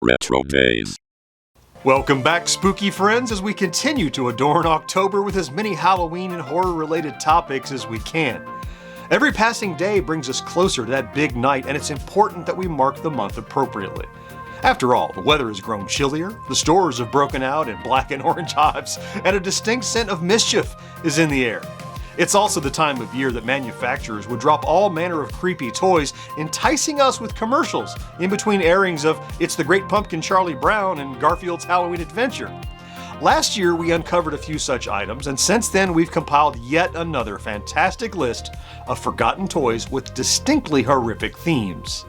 RetroDaze. Welcome back, spooky friends, as we continue to adorn October with as many Halloween and horror-related topics as we can. Every passing day brings us closer to that big night, and it's important that we mark the month appropriately. After all, the weather has grown chillier, the stores have broken out in black and orange hives, and a distinct scent of mischief is in the air. It's also the time of year that manufacturers would drop all manner of creepy toys, enticing us with commercials in between airings of It's the Great Pumpkin Charlie Brown and Garfield's Halloween Adventure. Last year we uncovered a few such items, and since then we've compiled yet another fantastic list of forgotten toys with distinctly horrific themes.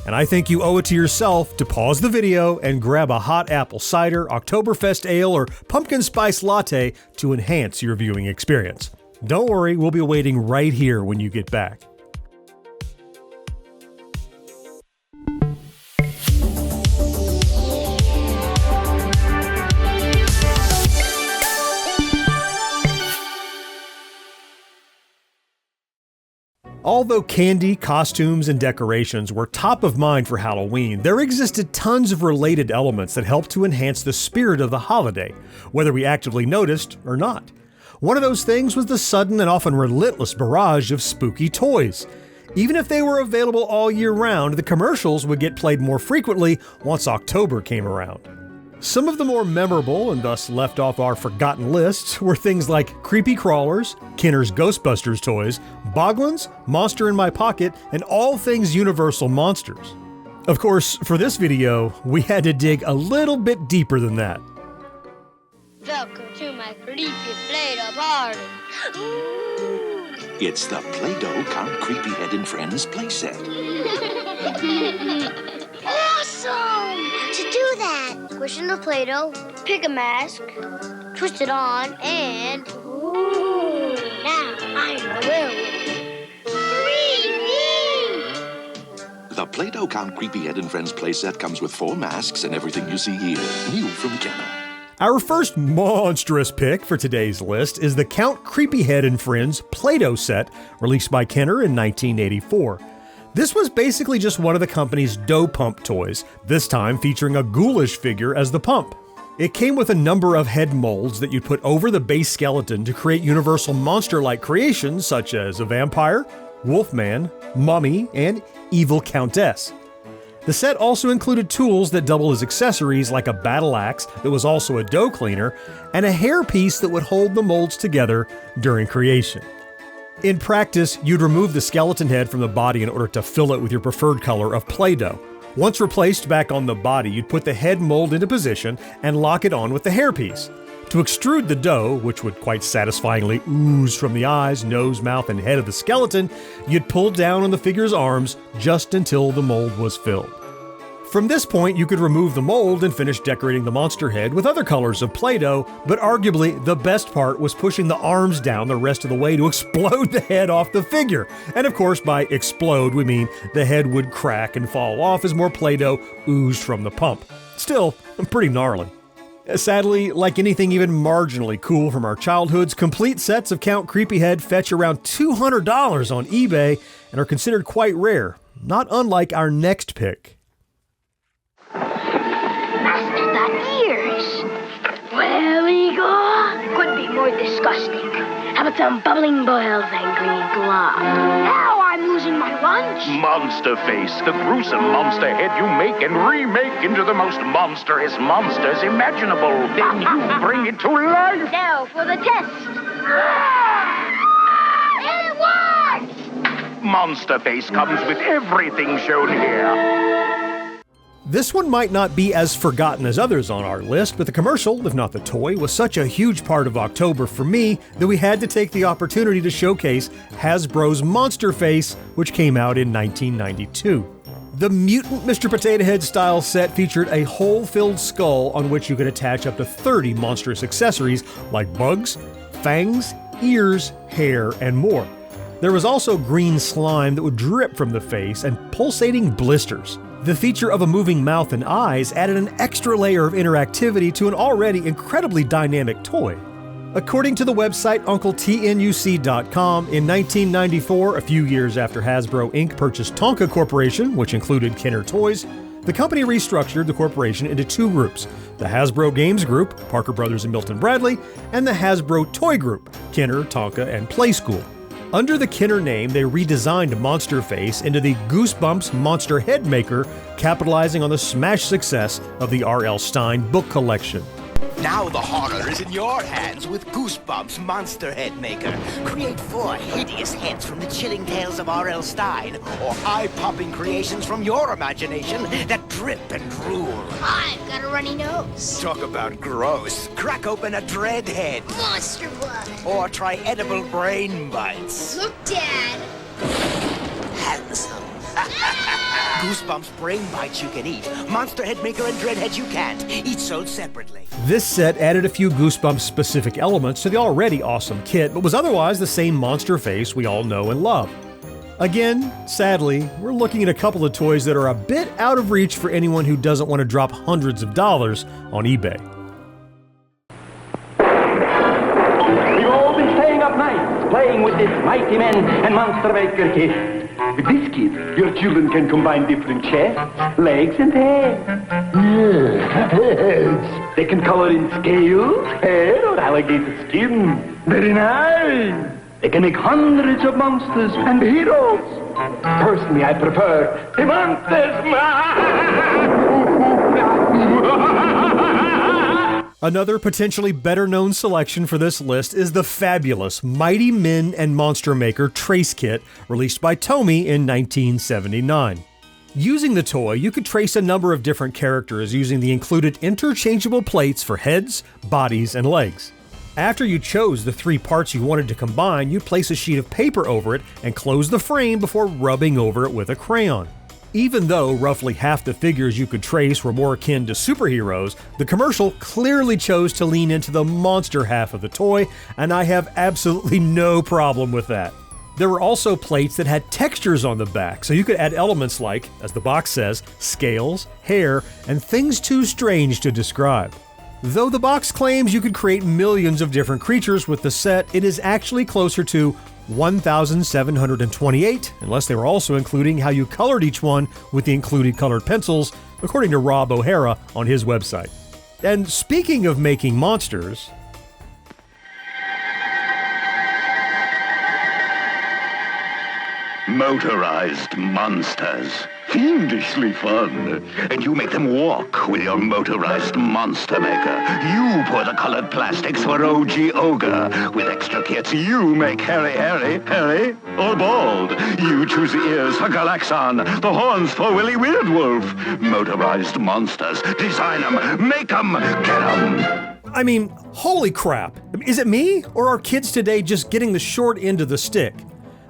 And I think you owe it to yourself to pause the video and grab a hot apple cider, Oktoberfest ale, or pumpkin spice latte to enhance your viewing experience. Don't worry, we'll be waiting right here when you get back. Although candy, costumes, and decorations were top of mind for Halloween, there existed tons of related elements that helped to enhance the spirit of the holiday, whether we actively noticed or not. One of those things was the sudden and often relentless barrage of spooky toys. Even if they were available all year round, the commercials would get played more frequently once October came around. Some of the more memorable, and thus left off our forgotten lists, were things like Creepy Crawlers, Kenner's Ghostbusters toys, Boglins, Monster in My Pocket, and all things Universal Monsters. Of course, for this video, we had to dig a little bit deeper than that. Welcome to my creepy Play-Doh party. It's the Play-Doh Count Creepyhead and Friends playset. Awesome! To do that, squish in the Play-Doh, pick a mask, twist it on, and... Ooh, now I'm a werewolf. The Play-Doh Count Creepyhead and Friends playset comes with 4 masks and everything you see here. New from Kenner. Our first monstrous pick for today's list is the Count Creepyhead and Friends Play-Doh set, released by Kenner in 1984. This was basically just one of the company's dough pump toys, this time featuring a ghoulish figure as the pump. It came with a number of head molds that you'd put over the base skeleton to create Universal monster-like creations such as a vampire, wolfman, mummy, and evil countess. The set also included tools that double as accessories like a battle axe that was also a dough cleaner, and a hairpiece that would hold the molds together during creation. In practice, you'd remove the skeleton head from the body in order to fill it with your preferred color of Play-Doh. Once replaced back on the body, you'd put the head mold into position and lock it on with the hairpiece. To extrude the dough, which would quite satisfyingly ooze from the eyes, nose, mouth, and head of the skeleton, you'd pull down on the figure's arms just until the mold was filled. From this point, you could remove the mold and finish decorating the monster head with other colors of Play-Doh, but arguably the best part was pushing the arms down the rest of the way to explode the head off the figure. And of course, by explode, we mean the head would crack and fall off as more Play-Doh oozed from the pump. Still, pretty gnarly. Sadly, like anything even marginally cool from our childhoods, complete sets of Count Creepyhead fetch around $200 on eBay and are considered quite rare, not unlike our next pick. Where we go? Could be more disgusting. How about some bubbling boils and green glop? Now I'm losing my lunch. Monster Face, the gruesome monster head you make and remake into the most monstrous monsters imaginable. Then you bring it to life. Now for the test. It works! Monster Face comes with everything shown here. This one might not be as forgotten as others on our list, but the commercial, if not the toy, was such a huge part of October for me that we had to take the opportunity to showcase Hasbro's Monster Face, which came out in 1992. The Mutant Mr. Potato Head style set featured a hole-filled skull on which you could attach up to 30 monstrous accessories like bugs, fangs, ears, hair, and more. There was also green slime that would drip from the face and pulsating blisters. The feature of a moving mouth and eyes added an extra layer of interactivity to an already incredibly dynamic toy. According to the website UncleTNUC.com, in 1994, a few years after Hasbro Inc. purchased Tonka Corporation, which included Kenner Toys, The company restructured the corporation into two groups: the Hasbro Games Group, Parker Brothers and Milton Bradley, and the Hasbro Toy Group, Kenner, Tonka, and Playskool. Under the Kenner name, they redesigned Monster Face into the Goosebumps Monster Head Maker, capitalizing on the smash success of the R.L. Stine book collection. Now the horror is in your hands with Goosebumps Monster Head Maker. Create 4 hideous heads from the chilling tales of R.L. Stine, or eye-popping creations from your imagination that drip and drool. I've got a runny nose. Talk about gross. Crack open a dread head. Monster blood. Or try edible brain bites. Look, Dad. Handsome. Goosebumps brain bites you can eat. Monster Head Maker and Dread Heads you can't. Each sold separately. This set added a few Goosebumps-specific elements to the already awesome kit, but was otherwise the same Monster Face we all know and love. Again, sadly, we're looking at a couple of toys that are a bit out of reach for anyone who doesn't want to drop hundreds of dollars on eBay. We've all been staying up nights playing with this Mighty Men and Monster Maker kit. With this kit, your children can combine different chests, legs, and heads. They can color in scales, hair, or alligator skin. Very nice. They can make hundreds of monsters and heroes. Personally, I prefer the monsters. Another potentially better-known selection for this list is the fabulous Mighty Men and Monster Maker Trace Kit, released by Tomy in 1979. Using the toy, you could trace a number of different characters using the included interchangeable plates for heads, bodies, and legs. After you chose the 3 parts you wanted to combine, you'd place a sheet of paper over it and close the frame before rubbing over it with a crayon. Even though roughly half the figures you could trace were more akin to superheroes, the commercial clearly chose to lean into the monster half of the toy, and I have absolutely no problem with that. There were also plates that had textures on the back, so you could add elements like, as the box says, scales, hair, and things too strange to describe. Though the box claims you could create millions of different creatures with the set, it is actually closer to 1,728, unless they were also including how you colored each one with the included colored pencils, according to Rob O'Hara on his website. And speaking of making monsters, Motorized monsters. Fiendishly fun. And you make them walk with your motorized monster maker. You pour the colored plastics for OG Ogre. With extra kits, you make hairy, or bald. You choose the ears for Galaxon, the horns for Willy Weirdwolf. Motorized monsters. Design them, make them, get them. I mean, holy crap. Is it me, or are kids today just getting the short end of the stick?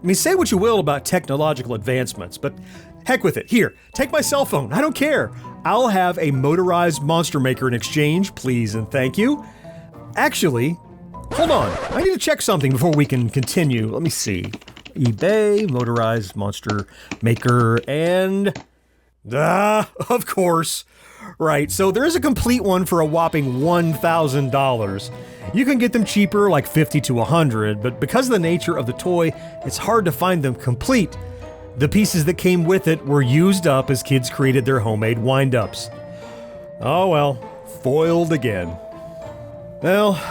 I mean, say what you will about technological advancements, but heck with it. Here, take my cell phone. I don't care. I'll have a motorized monster maker in exchange, please and thank you. Actually, hold on. I need to check something before we can continue. Let me see. eBay, motorized monster maker, and... of course. Right, so there is a complete one for a whopping $1,000. You can get them cheaper, like $50 to $100, but because of the nature of the toy, it's hard to find them complete. The pieces that came with it were used up as kids created their homemade wind-ups. Oh well, foiled again. Well,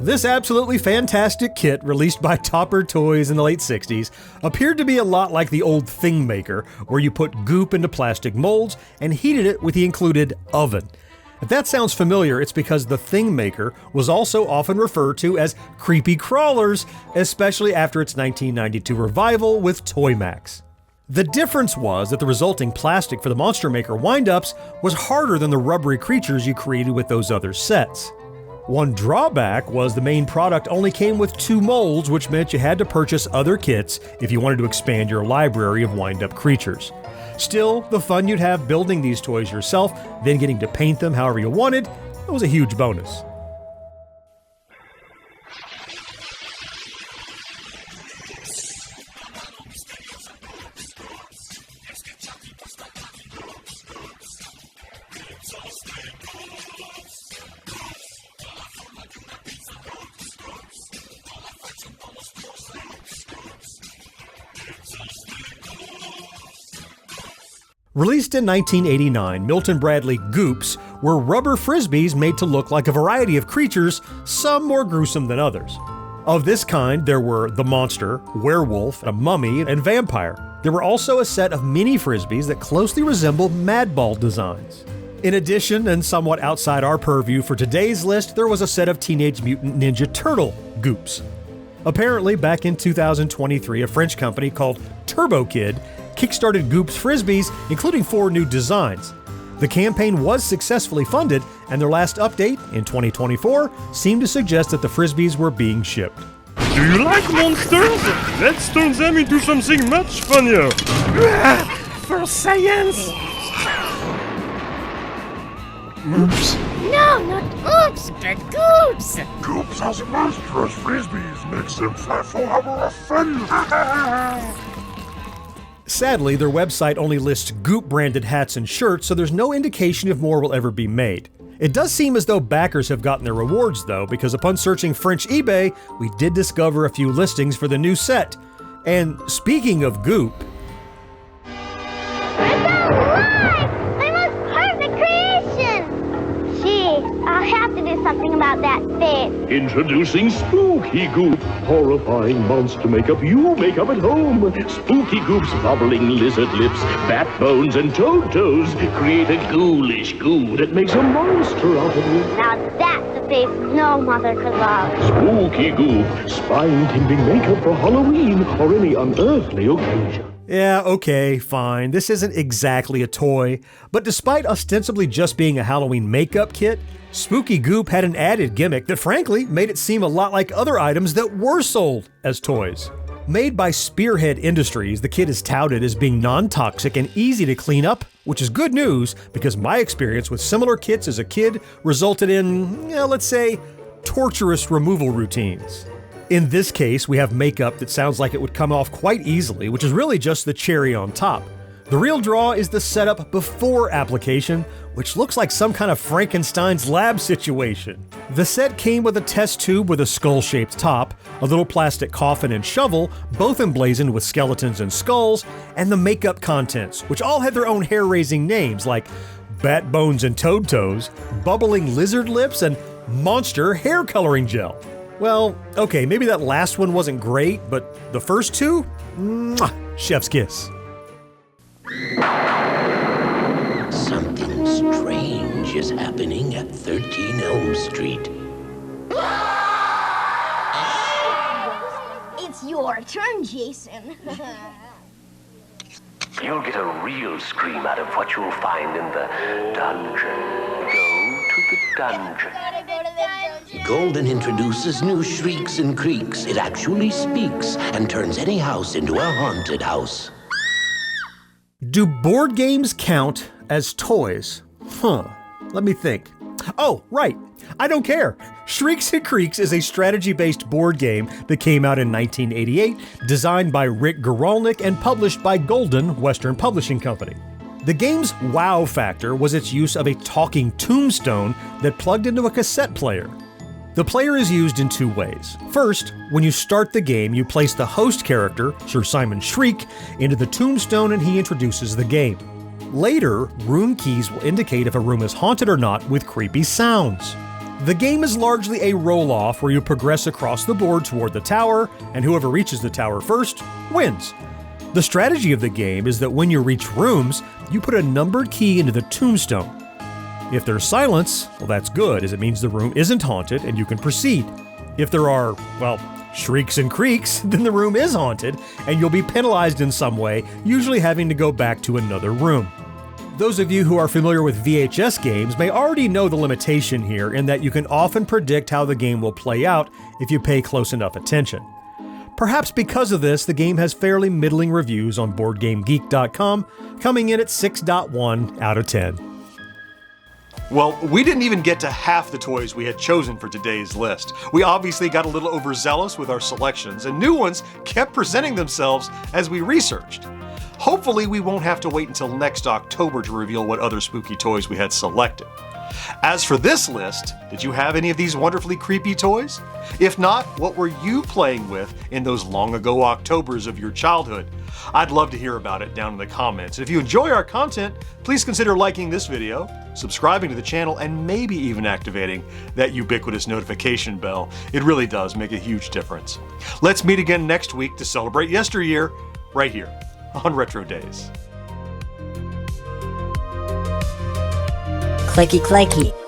this absolutely fantastic kit, released by Topper Toys in the late 60s, appeared to be a lot like the old Thing Maker, where you put goop into plastic molds and heated it with the included oven. If that sounds familiar, it's because the Thing Maker was also often referred to as creepy crawlers, especially after its 1992 revival with Toy Max. The difference was that the resulting plastic for the Monster Maker wind-ups was harder than the rubbery creatures you created with those other sets. One drawback was the main product only came with 2 molds, which meant you had to purchase other kits if you wanted to expand your library of wind-up creatures. Still, the fun you'd have building these toys yourself, then getting to paint them however you wanted, was a huge bonus. Released in 1989, Milton Bradley Goops were rubber frisbees made to look like a variety of creatures, some more gruesome than others. Of this kind, there were the monster, werewolf, a mummy, and vampire. There were also a set of mini frisbees that closely resemble Madball designs. In addition, and somewhat outside our purview for today's list, there was a set of Teenage Mutant Ninja Turtle Goops. Apparently, back in 2023, a French company called Turbo Kid kickstarted Goops frisbees, including 4 new designs. The campaign was successfully funded, and their last update, in 2024, seemed to suggest that the frisbees were being shipped. Do you like monsters? Let's turn them into something much funnier. For science! Oops. No, not oops, but goops! Goops has monstrous frisbees, makes them fly forever of fun. Sadly, their website only lists Goop-branded hats and shirts, so there's no indication if more will ever be made. It does seem as though backers have gotten their rewards, though, because upon searching French eBay, we did discover a few listings for the new set. And speaking of Goop... It's alive! My most perfect creation! Gee, I'll have to do something about that face. Introducing Spooky Goop, horrifying monster makeup you make up at home. Spooky Goop's bubbling lizard lips, bat bones, and toad toes create a ghoulish goo that makes a monster out of you. Now that's a face no mother could love. Spooky Goop, spine-tingling makeup for Halloween or any unearthly occasion. Yeah, okay, fine. This isn't exactly a toy, but despite ostensibly just being a Halloween makeup kit, Spooky Goop had an added gimmick that frankly made it seem a lot like other items that were sold as toys. Made by Spearhead Industries, the kit is touted as being non-toxic and easy to clean up, which is good news because my experience with similar kits as a kid resulted in, let's say, torturous removal routines. In this case, we have makeup that sounds like it would come off quite easily, which is really just the cherry on top. The real draw is the setup before application, which looks like some kind of Frankenstein's lab situation. The set came with a test tube with a skull-shaped top, a little plastic coffin and shovel, both emblazoned with skeletons and skulls, and the makeup contents, which all had their own hair-raising names like Bat Bones and Toad Toes, Bubbling Lizard Lips, and Monster Hair Coloring Gel. Well, okay, maybe that last one wasn't great, but the first two? Mwah, chef's kiss. Something strange is happening at 13 Elm Street. It's your turn, Jason. You'll get a real scream out of what you'll find in the dungeon. Go to the dungeon. Golden introduces new Shrieks and Creaks. It actually speaks and turns any house into a haunted house. Do board games count as toys? Let me think. Oh, right. I don't care. Shrieks and Creaks is a strategy-based board game that came out in 1988, designed by Rick Geralnik and published by Golden Western Publishing Company. The game's wow factor was its use of a talking tombstone that plugged into a cassette player. The player is used in 2 ways. First, when you start the game, you place the host character, Sir Simon Shriek, into the tombstone and he introduces the game. Later, room keys will indicate if a room is haunted or not with creepy sounds. The game is largely a roll-off where you progress across the board toward the tower, and whoever reaches the tower first wins. The strategy of the game is that when you reach rooms, you put a numbered key into the tombstone. If there's silence, well, that's good, as it means the room isn't haunted and you can proceed. If there are, shrieks and creaks, then the room is haunted and you'll be penalized in some way, usually having to go back to another room. Those of you who are familiar with VHS games may already know the limitation here in that you can often predict how the game will play out if you pay close enough attention. Perhaps because of this, the game has fairly middling reviews on BoardGameGeek.com, coming in at 6.1 out of 10. Well, we didn't even get to half the toys we had chosen for today's list. We obviously got a little overzealous with our selections, and new ones kept presenting themselves as we researched. Hopefully, we won't have to wait until next October to reveal what other spooky toys we had selected. As for this list, did you have any of these wonderfully creepy toys? If not, what were you playing with in those long ago Octobers of your childhood? I'd love to hear about it down in the comments. If you enjoy our content, please consider liking this video, subscribing to the channel, and maybe even activating that ubiquitous notification bell. It really does make a huge difference. Let's meet again next week to celebrate yesteryear, right here on RetroDaze. Clicky clacky.